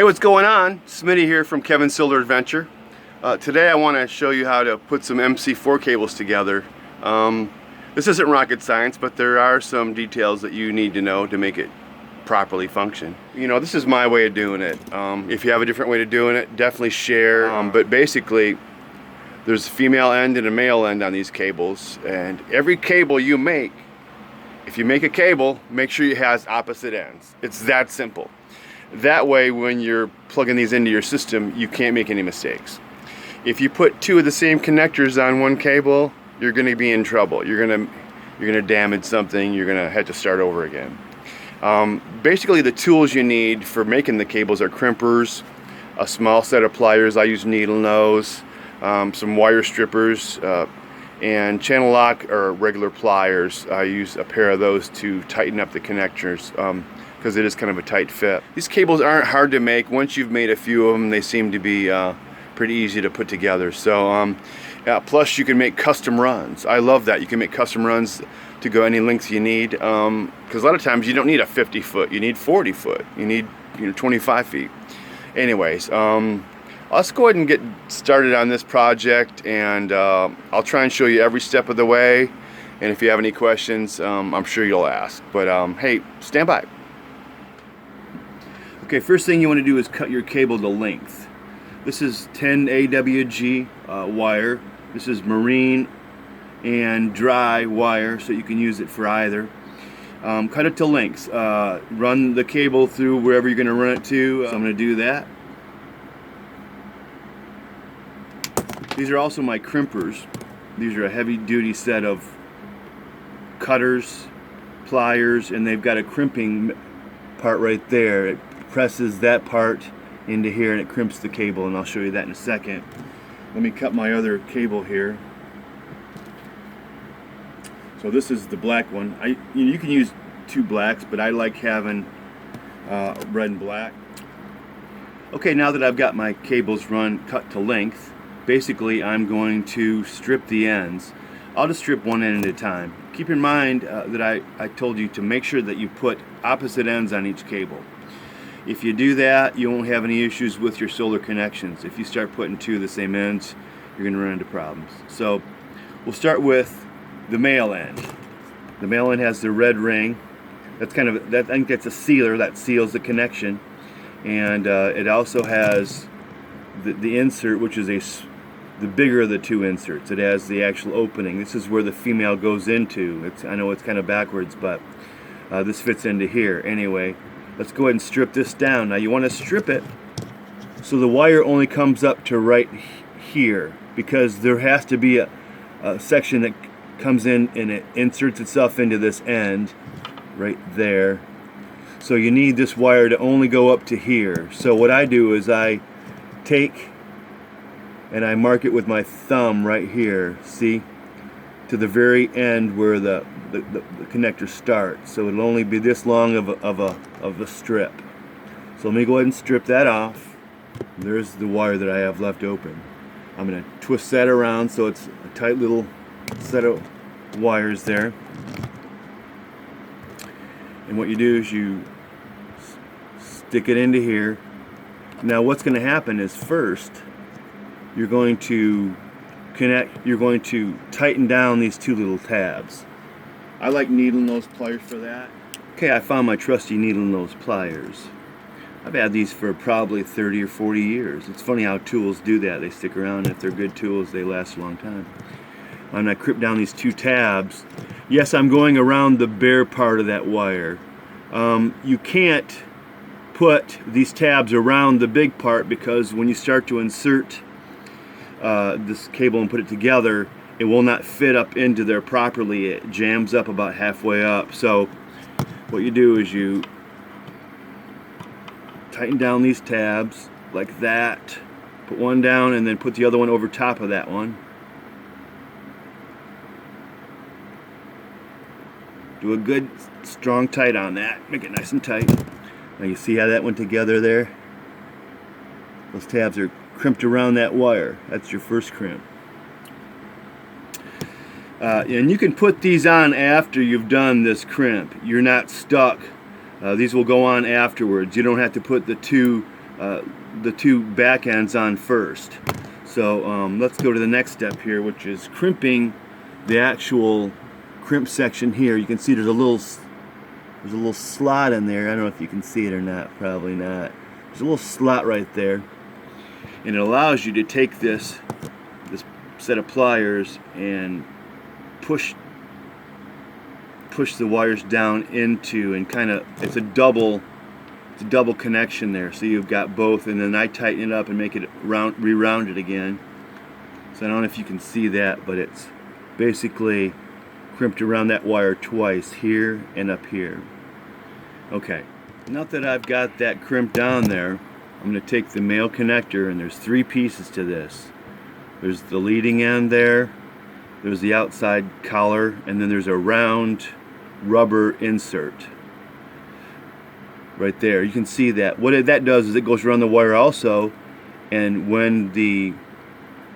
Hey, what's going on? Smitty here from Kevin's Solar Adventure. Today I want to show you how to put some MC4 cables together. This isn't rocket science, but there are some details that you need to know to make it properly function. You know, this is my way of doing it. If you have a different way of doing it, definitely share. But basically, there's a female end and a male end on these cables, and every cable you make, if you make a cable, make sure it has opposite ends. It's that simple. That way, when you're plugging these into your system, you can't make any mistakes. If you put two of the same connectors on one cable, you're going to be in trouble. You're going to damage something. You're going to have to start over again. Basically, the tools you need for making the cables are crimpers, a small set of pliers. I use needle nose, some wire strippers, and channel lock or regular pliers. I use a pair of those to tighten up the connectors. Because it is kind of a tight fit. These cables aren't hard to make. Once you've made a few of them, they seem to be pretty easy to put together. So, plus you can make custom runs. I love that. You can make custom runs to go any lengths you need. Because a lot of times you don't need a 50 foot. You need 40 foot. You need 25 feet. Anyways, let's go ahead and get started on this project, and I'll try and show you every step of the way. And if you have any questions, I'm sure you'll ask. But hey, stand by. Okay, first thing you want to do is cut your cable to length. This is 10 AWG wire. This is marine and dry wire, so you can use it for either. Cut it to length. Run the cable through wherever you're going to run it to. So I'm going to do that. These are also my crimpers. These are a heavy-duty set of cutters, pliers, and they've got a crimping part right there. It presses that part into here and it crimps the cable, and I'll show you that in a second. Let me cut my other cable here. So this is the black one. You can use two blacks, but I like having red and black. Okay, now that I've got my cables cut to length, basically I'm going to strip the ends. I'll just strip one end at a time. Keep in mind that I told you to make sure that you put opposite ends on each cable. If you do that, you won't have any issues with your solar connections. If you start putting two of the same ends, you're going to run into problems. So we'll start with the male end. The male end has the red ring. That's I think that's a sealer that seals the connection, and it also has the insert, which is the bigger of the two inserts. It has the actual opening. This is where the female goes into. I know it's kind of backwards, but this fits into here. Anyway, let's go ahead and strip this down. Now you want to strip it so the wire only comes up to right here, because there has to be a section that comes in and it inserts itself into this end right there. So you need this wire to only go up to here. So what I do is I take and I mark it with my thumb right here, see, to the very end where the connector starts. So it'll only be this long of a strip. So let me go ahead and strip that off. There's the wire that I have left open. I'm going to twist that around so it's a tight little set of wires there. And what you do is you stick it into here. Now what's going to happen is, first you're going to tighten down these two little tabs. I like needle nose pliers for that. Okay, I found my trusty needle nose pliers. I've had these for probably 30 or 40 years. It's funny how tools do that. They stick around. If they're good tools, they last a long time. I'm going to crimp down these two tabs. Yes, I'm going around the bare part of that wire. You can't put these tabs around the big part, because when you start to insert this cable and put it together, it will not fit up into there properly. It jams up about halfway up. So what you do is you tighten down these tabs like that, put one down, and then put the other one over top of that one. Do a good strong tight on that. Make it nice and tight. Now you see how that went together there? Those tabs are crimped around that wire. That's your first crimp. And you can put these on after you've done this crimp. You're not stuck. These will go on afterwards. You don't have to put the two the two back ends on first. So let's go to the next step here, which is crimping the actual crimp section here. You can see there's a little slot in there. I don't know if you can see it or not, probably not. There's a little slot right there, and it allows you to take this set of pliers and push the wires down into, and kind of, it's a double connection there, so you've got both, and then I tighten it up and make it re-round it again. So I don't know if you can see that, but it's basically crimped around that wire twice, here and up here. Okay, now that I've got that crimped down there, I'm going to take the male connector, and there's 3 pieces to this. There's the leading end there, there's the outside collar, and then there's a round rubber insert right there. You can see that. What that does is it goes around the wire also, and when the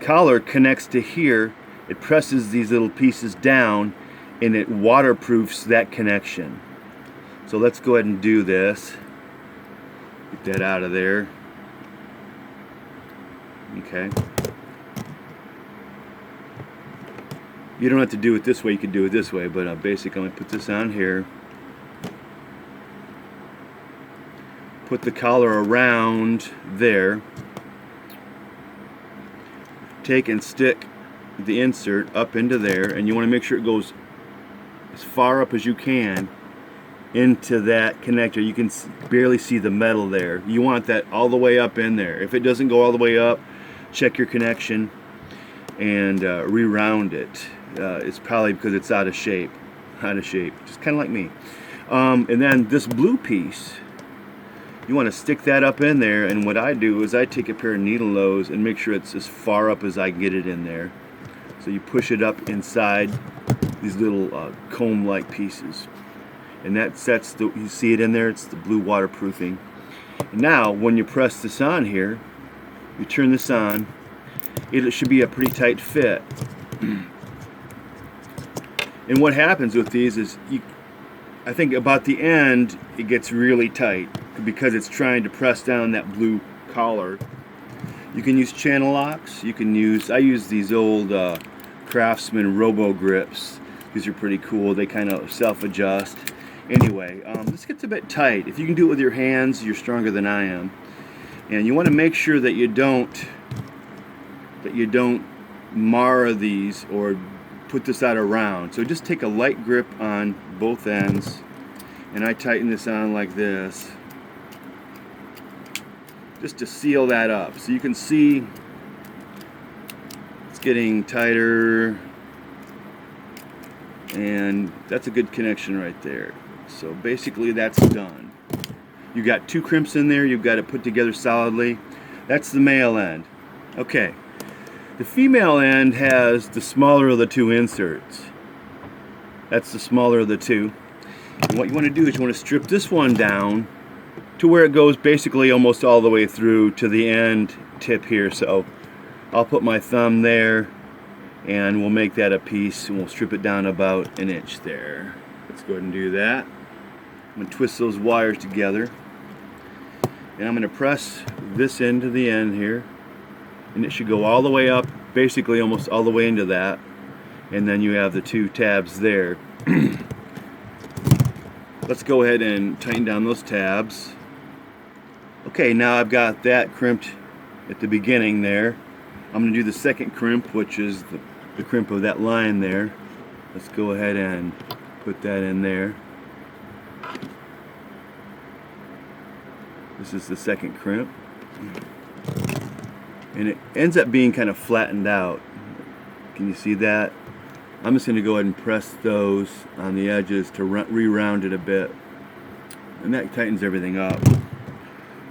collar connects to here, it presses these little pieces down and it waterproofs that connection. So let's go ahead and do this. Get that out of there. Okay. You don't have to do it this way, you can do it this way, but basically I'm going to put this on here. Put the collar around there. Take and stick the insert up into there, and you want to make sure it goes as far up as you can into that connector. You can barely see the metal there. You want that all the way up in there. If it doesn't go all the way up, check your connection and re-round it. It's probably because it's out of shape, just kind of like me. And then this blue piece, you want to stick that up in there, and what I do is I take a pair of needle nose and make sure it's as far up as I can get it in there. So you push it up inside these little comb-like pieces, and that sets you see it in there, it's the blue waterproofing. And now when you press this on here, you turn this on, it should be a pretty tight fit. And what happens with these is, I think about the end it gets really tight because it's trying to press down that blue collar. You can use channel locks. I use these old Craftsman Robo Grips. These are pretty cool. They kind of self-adjust. Anyway, this gets a bit tight. If you can do it with your hands, you're stronger than I am. And you want to make sure that you don't mar these or put this out around. So just take a light grip on both ends, and I tighten this on like this, just to seal that up. So you can see it's getting tighter, and that's a good connection right there. So basically that's done. You got 2 crimps in there, you've got it put together solidly. That's the male end. Okay. The female end has the smaller of the 2 inserts. That's the smaller of the 2. And what you want to do is you want to strip this one down to where it goes basically almost all the way through to the end tip here. So I'll put my thumb there, and we'll make that a piece, and we'll strip it down about 1 inch there. Let's go ahead and do that. I'm going to twist those wires together, and I'm going to press this end to the end here, and it should go all the way up, basically almost all the way into that, and then you have the 2 tabs there. Let's go ahead and tighten down those tabs. Okay, now I've got that crimped at the beginning there. I'm going to do the second crimp, which is the crimp of that line there. Let's go ahead and put that in there. This is the second crimp. And it ends up being kind of flattened out. Can you see that? I'm just going to go ahead and press those on the edges to re-round it a bit. And that tightens everything up.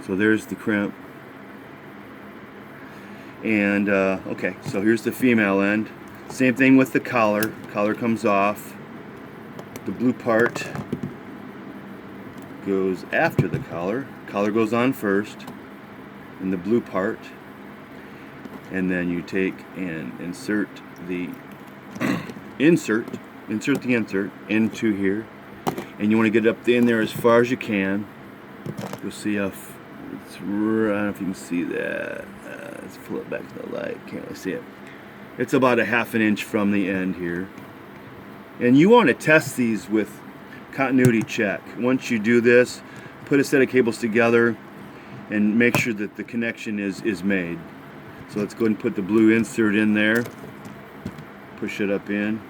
So there's the crimp. And okay, so here's the female end. Same thing with the collar. Collar comes off. The blue part goes after the collar. Collar goes on first, and the blue part. And then you take and insert the insert into here, and you want to get it up in there as far as you can. You'll see how I don't know if you can see that. Let's pull it back to the light. Can't really see it. It's about a ½ inch from the end here. And you want to test these with continuity check. Once you do this, put a set of cables together and make sure that the connection is made. So let's go ahead and put the blue insert in there. Push it up in.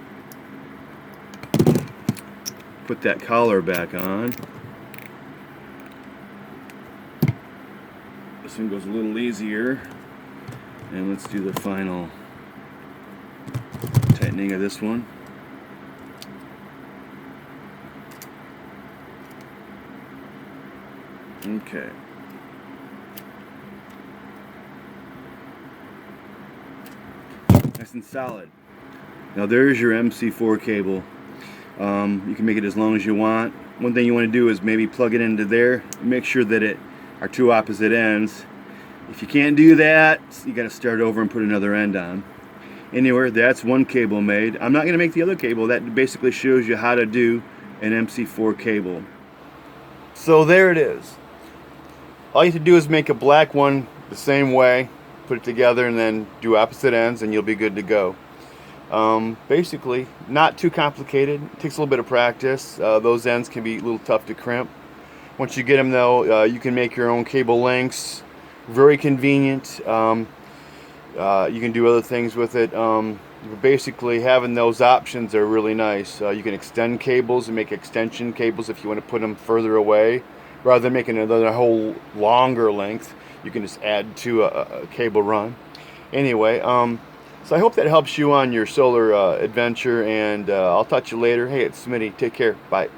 Put that collar back on. This one goes a little easier. And let's do the final tightening of this one. Okay. Nice and solid. Now there's your MC4 cable. You can make it as long as you want. One thing you want to do is maybe plug it into there. Make sure that it are two opposite ends. If you can't do that, you got to start over and put another end on. Anyway, that's one cable made. I'm not going to make the other cable. That basically shows you how to do an MC4 cable. So there it is. All you have to do is make a black one the same way, put it together, and then do opposite ends, and you'll be good to go. Basically, not too complicated. It takes a little bit of practice. Those ends can be a little tough to crimp. Once you get them, though, you can make your own cable lengths. Very convenient. You can do other things with it. Basically, having those options are really nice. You can extend cables and make extension cables if you want to put them further away. Rather than making another whole longer length, you can just add to a cable run. Anyway, so I hope that helps you on your solar adventure, and I'll talk to you later. Hey, it's Smitty. Take care. Bye.